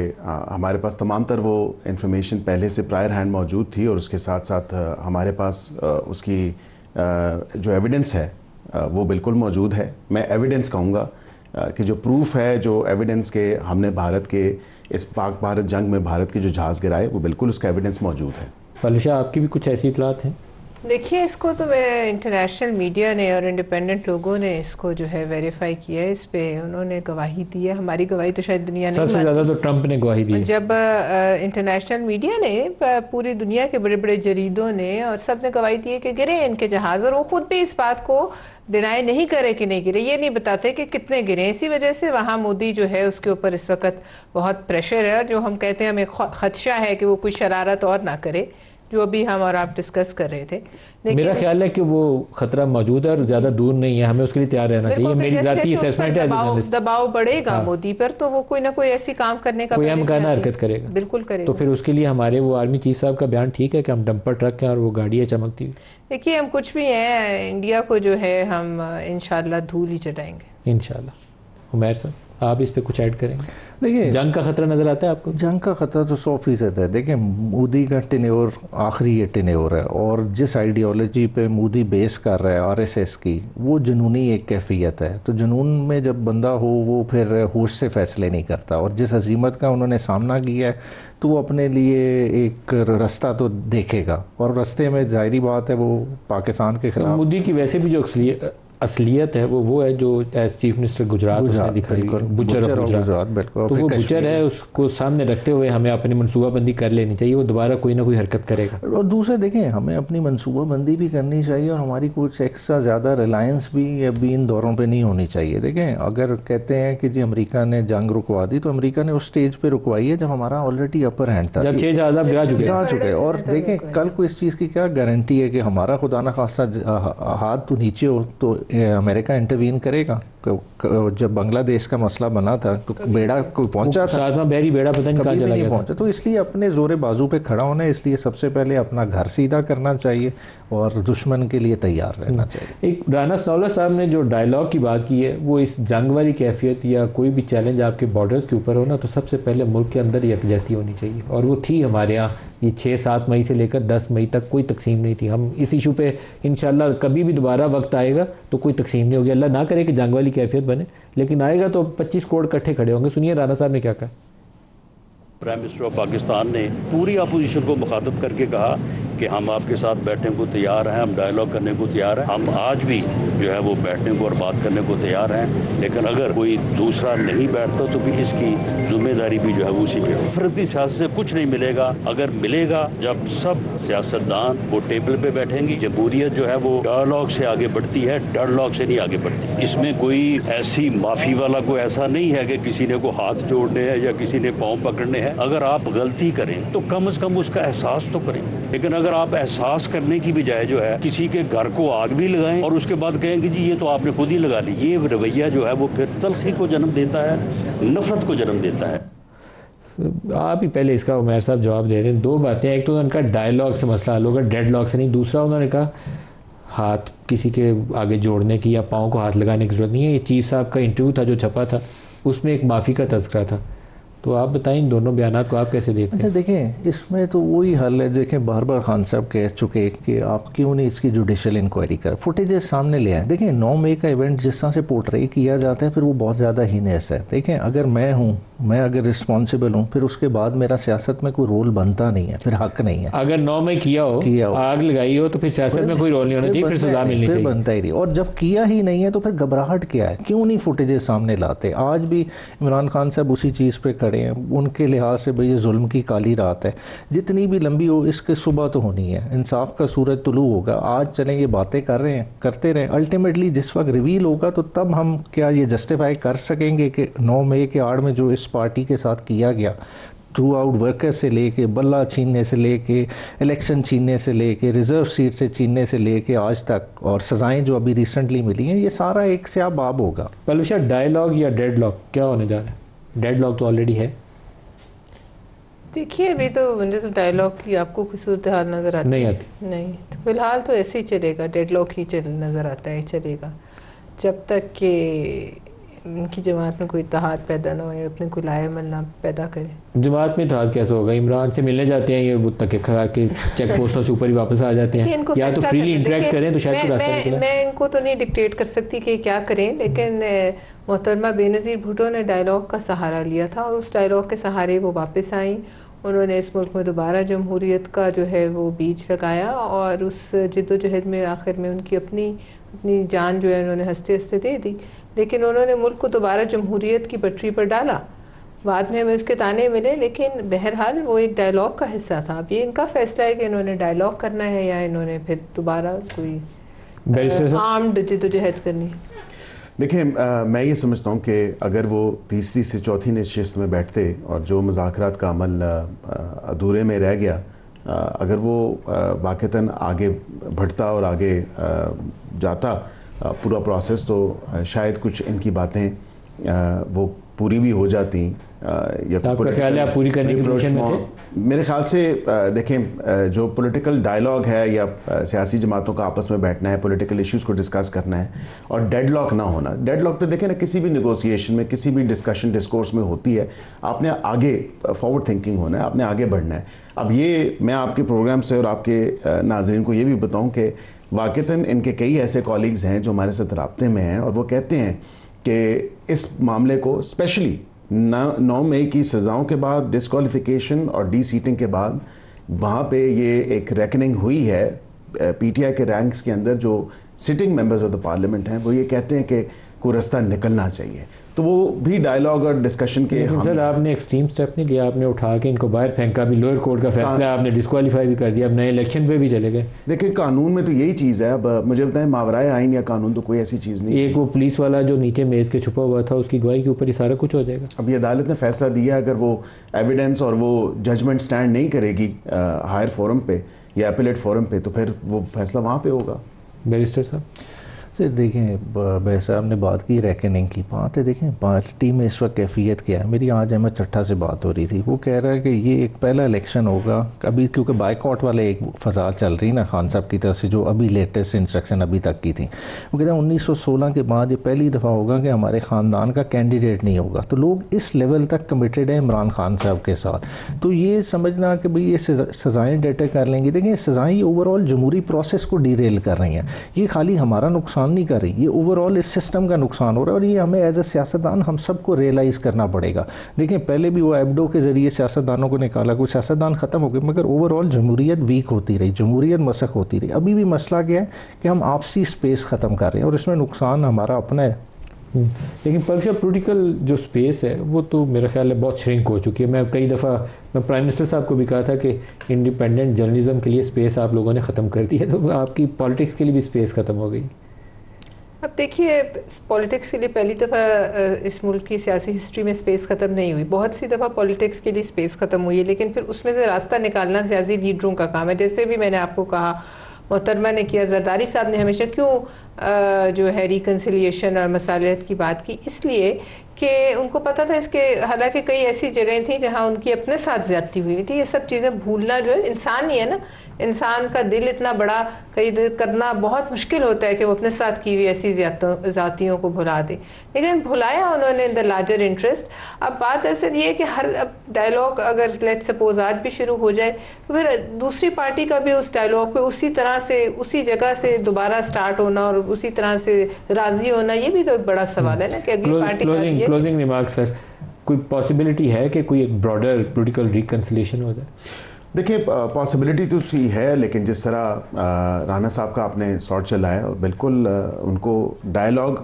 हमारे पास तमाम तर वो इन्फॉर्मेशन पहले से प्रायर हैंड मौजूद थी और उसके साथ साथ हमारे पास उसकी जो एविडेंस है वो बिल्कुल मौजूद है। मैं एविडेंस कहूँगा कि जो प्रूफ है, जो एविडेंस के हमने भारत के इस पाक भारत जंग में भारत के जो जहाज़ गिराए, वो बिल्कुल उसका एविडेंस मौजूद है। पलूशा, आपकी भी कुछ ऐसी इतलात हैं? देखिए, इसको तो इंटरनेशनल मीडिया ने और इंडिपेंडेंट लोगों ने इसको जो है वेरीफाई किया है, इस पे उन्होंने गवाही दी है। हमारी गवाही तो शायद दुनिया नहीं सबसे ज़्यादा तो ट्रंप ने गवाही दी है। जब इंटरनेशनल मीडिया ने, पूरी दुनिया के बड़े बड़े जरीदों ने और सब ने गवाही दी है कि गिरे इनके जहाज़, और वो खुद भी इस बात को डिनाई नहीं करे कि नहीं गिरे, ये नहीं बताते कि कितने गिरे। इसी वजह से वहाँ मोदी जो है उसके ऊपर इस वक्त बहुत प्रेशर है, जो हम कहते हैं हमें खदशा है कि वो कोई शरारत और ना करे, जो अभी हम और आप डिस्कस कर रहे थे। मेरा ख्याल है कि वो खतरा मौजूद है और ज़्यादा दूर नहीं है, हमें उसके लिए तैयार रहना चाहिए। मेरी ज़ाती असेसमेंट है। दबाव बढ़ेगा मोदी पर तो वो कोई ना कोई ऐसी काम करने का कोई अमकाना हरकत करेगा, बिल्कुल करेगा। तो फिर उसके लिए हमारे वो आर्मी चीफ साहब का बयान ठीक है कि हम डंपर ट्रक हैं और वो गाड़ी है चमकती हुई। देखिए, हम कुछ भी हैं, इंडिया को जो है हम इंशाल्लाह धूल ही चटाएंगे इंशाल्लाह। उमैर साहब, आप इस पे कुछ ऐड करेंगे? देखिए, जंग का खतरा नज़र आता है आपको? जंग का खतरा तो 100% है। देखिए, मोदी का टेन्योर आखिरी ये टेन्योर है, और जिस आइडियोलॉजी पे मोदी बेस कर रहा है आरएसएस की, वो जुनूनी एक कैफियत है। तो जुनून में जब बंदा हो वो फिर होश से फैसले नहीं करता, और जिस हजीमत का उन्होंने सामना किया है तो वो अपने लिए एक रास्ता तो देखेगा, और रास्ते में जाहिर बात है वो पाकिस्तान के खिलाफ। मोदी की वैसे भी जो असलियत है वो है जो एज चीफ मिनिस्टर गुजरात उसने दिखाई, बुचर ऑफ गुजरात, बिल्कुल। तो वो बुचर है, उसको सामने रखते हुए हमें अपनी मनसूबाबंदी कर लेनी चाहिए। वो दोबारा कोई ना कोई हरकत करेगा। और दूसरे देखें, हमें अपनी मनसूबाबंदी भी करनी चाहिए, और हमारी कुछ एक्स्ट्रा ज़्यादा रिलायंस भी अभी इन दौरों पर नहीं होनी चाहिए। देखें, अगर कहते हैं कि जी अमेरिका ने जंग रुकवा दी, तो अमेरिका ने उस स्टेज पर रुकवाई है जब हमारा ऑलरेडी अपर हैंड था, जब 6 जहाज़ गिरा चुके। और देखें, कल को इस चीज़ की क्या गारंटी है कि हमारा खुदा न खासा हाथ तो नीचे हो तो अमेरिका इंटरवीन करेगा? जब बांग्लादेश का मसला बना था तो बेड़ा कोई पहुंचा था, साथ में बहरी बेड़ा पता नहीं कहाँ चला गया पहुंचा। तो इसलिए अपने जोरे बाजू पे खड़ा होना है, इसलिए सबसे पहले अपना घर सीधा करना चाहिए और दुश्मन के लिए तैयार रहना चाहिए। एक राना सनौला साहब ने जो डायलॉग की बात की है, वो इस जंग वाली कैफियत या कोई भी चैलेंज आपके बॉर्डर्स के ऊपर हो ना, तो सबसे पहले मुल्क के अंदर यकजहती होनी चाहिए, और वो थी हमारे यहाँ। ये 6-7 मई से लेकर 10 मई तक कोई तकसीम नहीं थी। हम इस इशू पे इंशाल्लाह कभी भी दोबारा वक्त आएगा तो कोई तकसीम नहीं होगी। अल्लाह ना करे कि जंग वाली कैफियत बने, लेकिन आएगा तो 25 करोड़ इकट्ठे खड़े होंगे। सुनिए राना साहब ने क्या कहा। प्राइम मिनिस्टर ऑफ पाकिस्तान ने पूरी अपोजिशन को मुखातब करके कहा कि हम आपके साथ बैठने को तैयार हैं, हम डायलॉग करने को तैयार हैं, हम आज भी जो है वो बैठने को और बात करने को तैयार हैं, लेकिन अगर कोई दूसरा नहीं बैठता तो भी इसकी जिम्मेदारी भी जो है वो उसी पे हो। फर्दी सियासत से कुछ नहीं मिलेगा। अगर मिलेगा जब सब सियासतदान वो टेबल पे बैठेंगी। जमहूरियत जो है वो डायलॉग से आगे बढ़ती है, डेडलॉक से नहीं आगे बढ़ती। इसमें कोई ऐसी माफ़ी वाला कोई ऐसा नहीं है कि किसी ने को हाथ जोड़ने हैं या किसी ने पाँव पकड़ने हैं। अगर आप गलती करें तो कम से कम उसका एहसास तो करें, लेकिन अगर आप एहसास करने की बजाय जो है किसी के घर को आग भी लगाएं और उसके बाद कहें कि जी ये तो आपने खुद ही लगा ली, ये रवैया जो है वो फिर तलखी को जन्म देता है, नफरत को जन्म देता है। आप ही पहले इसका उमैर साहब जवाब दे रहे हैं। 2 बातें, एक तो उनका डायलॉग से मसला हल होगा, डेडलॉक से नहीं। दूसरा उन्होंने कहा हाथ किसी के आगे जोड़ने की या पाँव को हाथ लगाने की जरूरत नहीं है। ये चीफ साहब का इंटरव्यू था जो छपा था, उसमें एक माफ़ी का तज़किरा था। तो आप बताएं इन दोनों बयानात को आप कैसे देखते हैं? अच्छा, देखें, इसमें तो वही हल है। देखें, बार बार खान साहब कह चुके कि आप क्यों नहीं इसकी जुडिशल इंक्वायरी कर, फुटेजेस सामने ले आए। देखें, 9 मई का इवेंट जिस तरह से पोर्ट्रे किया जाता है, फिर वो बहुत ज़्यादा हीनेस है। देखें, अगर मैं अगर रिस्पॉन्सिबल हूँ, फिर उसके बाद मेरा सियासत में कोई रोल बनता नहीं है, फिर हक नहीं है। अगर 9 मई किया हो, आग लगाई हो, तो फिर सियासत में कोई रोल नहीं होना चाहिए, फिर सजा मिलनी चाहिए, बनता ही नहीं। और जब किया ही नहीं है तो फिर घबराहट क्या है? क्यों नहीं फुटेजेस सामने लाते? आज भी इमरान खान साहब उसी चीज़ पे खड़े हैं, उनके लिहाज से भाई ये जुल्म की काली रात है, जितनी भी लंबी हो इसके सुबह तो होनी है, इंसाफ का सूरज तुलू होगा। आज चलें ये बातें कर रहे हैं, करते रहें, अल्टीमेटली जिस वक्त रिवील होगा तो तब हम क्या ये जस्टिफाई कर सकेंगे कि 9 मई के आड़ में जो इस पार्टी के साथ किया गया, थ्रू आउट वर्कर से लेके बल्ला छीनने से लेके इलेक्शन छीनने से लेके रिज़र्व सीट से छीनने से लेके आज तक, और सज़ाएं जो अभी रिसेंटली मिली हैं, ये सारा एक से बाब होगा। पहलू शाह, डायलॉग या डेडलॉक क्या होने जा रहा है? डेडलॉक तो ऑलरेडी है। देखिए अभी तो मुझे तो डायलॉग की आपको कोई सूरत हाल नज़र आती नहीं आती? नहीं, तो फिलहाल तो ऐसे ही चलेगा, डेडलॉक ही नज़र आता है, चलेगा जब तक कि उनकी जमात में कोई इत्तेहाद पैदा ना हो या अपने कोई लाएमल ना पैदा करे। जमात में इत्तेहाद कैसे होगा? इमरान से मिलने जाते हैं ये वो तक के चेक पोस्टों से ऊपर ही वापस आ जाते हैं, या तो फ्रीली इंटरेक्ट करें तो शायद कोई रास्ता निकले। मैं इनको तो नहीं डिक्टेट कर सकती कि क्या करें, लेकिन मोहतरमा बेनज़ीर भुट्टो ने डायलॉग का सहारा लिया था और उस डायलॉग के सहारे वो वापस आई। उन्होंने इस मुल्क में दोबारा जमहूरियत का जो है वो बीज लगाया और उस जद्दोजहद में आखिर में उनकी अपनी जान जो है उन्होंने हंसते हंसते दे दी, लेकिन उन्होंने मुल्क को दोबारा जमहूरियत की पटरी पर डाला। बाद में हमें उसके ताने मिले, लेकिन बहरहाल वो एक डायलॉग का हिस्सा था। अब ये इनका फैसला है कि इन्होंने डायलॉग करना है या इन्होंने फिर दोबारा कोई आर्म्ड जद्दोजहद करनी है। देखिए मैं ये समझता हूँ कि अगर वो तीसरी से चौथी नशिस्त में बैठते और जो मुज़ाकरात का अमल अधूरे में रह गया, अगर वो वाक़तन आगे बढ़ता और आगे जाता पूरा प्रोसेस, तो शायद कुछ इनकी बातें वो पूरी भी हो जाती। या आपका ख्याल है आप पूरी करने की पोजीशन में थे? मेरे ख्याल से देखें, जो पॉलिटिकल डायलॉग है या सियासी जमातों का आपस में बैठना है, पॉलिटिकल इश्यूज़ को डिस्कस करना है और डेडलॉक ना होना। डेडलॉक तो देखें ना, किसी भी निगोसिएशन में, किसी भी डिस्कशन डिस्कोर्स में होती है। आपने आगे फॉरवर्ड थिंकिंग होना है, आपने आगे बढ़ना है। अब ये मैं आपके प्रोग्राम से और आपके नाज़रीन को ये भी बताऊँ कि वाक़तन इनके कई ऐसे कॉलीग्स हैं जो हमारे साथ राब्ते में हैं और वो कहते हैं कि इस मामले को स्पेशली 9 मई की सज़ाओं के बाद, डिस्क्वालिफिकेशन और डी सीटिंग के बाद, वहाँ पे ये एक रेकनिंग हुई है पीटीआई के रैंक्स के अंदर। जो sitting members of the parliament हैं वो ये कहते हैं कि कोई रास्ता निकलना चाहिए, तो वो भी डायलॉग और डिस्कशन के। लेकिन सर आपने एक्सट्रीम स्टेप नहीं लिया, आपने उठा के इनको बाहर फेंका भी। लोअर कोर्ट का फैसला आपने डिस्क्वालीफाई भी कर दिया, अब नए इलेक्शन पे भी चले गए। देखिए कानून में तो यही चीज़ है। अब मुझे बताएं, मावराए आइन या कानून तो कोई ऐसी चीज़ नहीं। एक वो पुलिस वाला जो नीचे मेज़ के छुपा हुआ था, उसकी गवाही के ऊपर ही सारा कुछ हो जाएगा। अब ये अदालत ने फैसला दिया, अगर वो एविडेंस और वो जजमेंट स्टैंड नहीं करेगी हायर फोरम पे या अपीलेट फोरम पे, तो फिर वो फैसला वहाँ पे होगा। बैरिस्टर साहब सर देखें, भाई साहब ने बात की रेकनिंग की बात है। देखें पार्टी में इस वक्त कैफियत क्या है। मेरी आज अहमद चट्टा से बात हो रही थी, वो कह रहा है कि ये एक पहला इलेक्शन होगा अभी, क्योंकि बाइकआउट वाले एक फसाद चल रही ना खान साहब की तरफ से, जो अभी लेटेस्ट इंस्ट्रक्शन अभी तक की थी। वो कहते हैं 1916 के बाद ये पहली दफ़ा होगा कि हमारे ख़ानदान का कैंडिडेट नहीं होगा। तो लोग इस लेवल तक कमिटेड है इमरान खान साहब के साथ। तो ये समझना कि भाई ये सज़ाएँ डेटर कर लेंगी। देखिए सज़ाएँ ओवरऑल जमहूरी प्रोसेस को डीरेल कर रही हैं। ये खाली हमारा नुकसान नहीं कर रही, ये ओवरऑल इस सिस्टम का नुकसान हो रहा है और ये हमें एज ए सियासतदान हम सबको रियलाइज़ करना पड़ेगा। देखिए पहले भी वो एबडो के ज़रिए सियासतदानों को निकाला, कोई सियासतदान ख़त्म हो गए, मगर ओवरऑल जमहूरियत वीक होती रही, जमहूरियत मसक होती रही। अभी भी मसला क्या है कि हम आपसी स्पेस ख़त्म कर रहे हैं और इसमें नुकसान हमारा अपना है। लेकिन परफेक्ट पॉलिटिकल जो स्पेस है वो तो मेरा ख्याल है बहुत श्रिंक हो चुकी है। मैं कई दफ़ा मैं प्राइम मिनिस्टर साहब को भी कहा था कि इंडिपेंडेंट जर्नलिज्म के लिए स्पेस आप लोगों ने ख़त्म कर दी है, तो आपकी पॉलिटिक्स के लिए भी स्पेस ख़त्म हो गई। अब देखिए पॉलिटिक्स के लिए पहली दफ़ा इस मुल्क की सियासी हिस्ट्री में स्पेस ख़त्म नहीं हुई। बहुत सी दफ़ा पॉलिटिक्स के लिए स्पेस ख़त्म हुई है, लेकिन फिर उसमें से रास्ता निकालना सियासी लीडरों का काम है। जैसे भी मैंने आपको कहा, मोहतरमा ने किया, जरदारी साहब ने हमेशा क्यों जो है रिकन्सिलिएशन और मसालियत की बात की, इसलिए कि उनको पता था इसके, हालांकि कई ऐसी जगहें थी जहां उनकी अपने साथ ज़्यादती हुई थी। ये सब चीज़ें भूलना जो है इंसान ही है ना, इंसान का दिल इतना बड़ा कई करना बहुत मुश्किल होता है कि वो अपने साथ की हुई ऐसी ज़ातियों को भुला दे, लेकिन भुलाया उन्होंने इन द लार्जर इंटरेस्ट। अब बात ऐसे ये है कि हर अब डायलॉग अगर लेट्स सपोज आज भी शुरू हो जाए, तो फिर दूसरी पार्टी का भी उस डायलॉग पे उसी तरह से उसी जगह से दोबारा स्टार्ट होना और उसी तरह से राज़ी होना, ये भी तो एक बड़ा सवाल है ना कि अगली पार्टी। क्लोजिंग रिमार्क सर, कोई पॉसिबिलिटी है कि कोई एक ब्रॉडर पॉलिटिकल रिकन्सिलिएशन हो जाए? देखिए पॉसिबिलिटी तो उसकी है, लेकिन जिस तरह राना साहब का आपने शॉट चलाया, और बिल्कुल उनको डायलॉग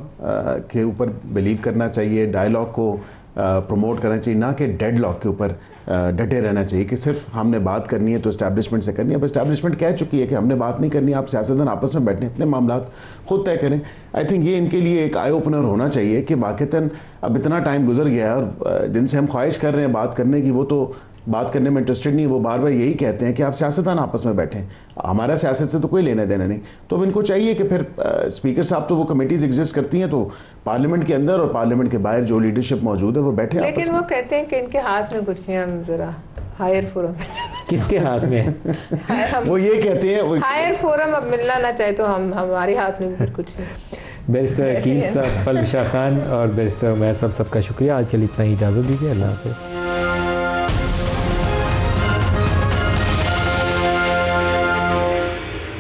के ऊपर बिलीव करना चाहिए, डायलॉग को प्रमोट करना चाहिए, ना कि डेडलॉक के ऊपर डटे रहना चाहिए कि सिर्फ हमने बात करनी है तो इस्टेब्लिशमेंट से करनी है। अब इस्टेब्लिशमेंट कह चुकी है कि हमने बात नहीं करनी, आप सियासतदान आपस में बैठने, अपने मामला खुद तय करें। आई थिंक ये इनके लिए एक आई ओपनर होना चाहिए कि वाक़तन अब इतना टाइम गुजर गया है और जिनसे हम ख्वाहिश कर रहे हैं बात करने की, वो तो बात करने में इंटरेस्टेड नहीं, वो बार बार यही कहते हैं कि आप सियासतदान आपस में बैठें, हमारा सियासत से तो कोई लेना देना नहीं। तो अब इनको चाहिए कि फिर स्पीकर साहब, तो वो कमेटीज एग्जिस्ट करती हैं, तो पार्लियामेंट के अंदर और पार्लियामेंट के बाहर जो लीडरशिप मौजूद है वो बैठे। लेकिन वो कहते हैं कि इनके हाथ में कुछ नहीं, हम जरा हायर फोरम किसके हाथ में है? वो ये कहते हैं हायर फोरम अब मिलना ना चाहे तो हम हमारे हाथ में भी कुछ नहीं। बैरिस्टर अकील साहब, फल शाह खान और बैरिस्टर उमैर साहब, सबका शुक्रिया। आज के लिए इतना ही इजाज़त दीजिए। अल्लाह हाफ़िज़।